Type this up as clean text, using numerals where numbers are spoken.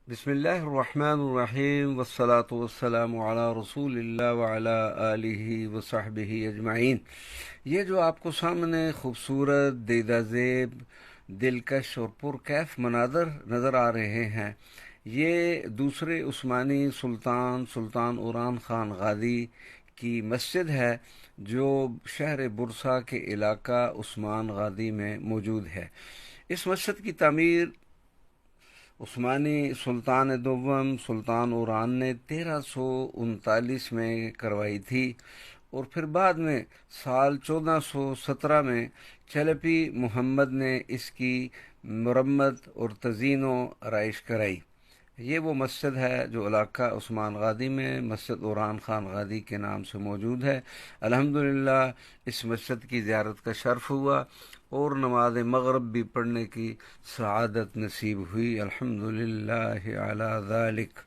بسم اللہ الرحمن الرحیم والصلاة والسلام علی رسول اللہ وعلی آلہ وصحبہ اجمعین۔ یہ جو آپ کو سامنے خوبصورت، دیدہ زیب، دلکش اور پرکیف مناظر نظر آ رہے ہیں، یہ دوسرے عثمانی سلطان اوران خان غازی کی مسجد ہے جو شہر برسا کے علاقہ عثمان غازی میں موجود ہے۔ اس مسجد کی تعمیر عثمانی سلطان دوم سلطان اوران نے 1339 میں کروائی تھی، اور پھر بعد میں سال 1417 میں چلپی محمد نے اس کی مرمت اور تزئین و آرائش کرائی۔ یہ وہ مسجد ہے جو علاقہ عثمان غازی میں مسجد اوران خان غازی کے نام سے موجود ہے۔ الحمدللہ اس مسجد کی زیارت کا شرف ہوا اور نماز مغرب بھی پڑھنے کی سعادت نصیب ہوئی۔ الحمدللہ علی ذالک۔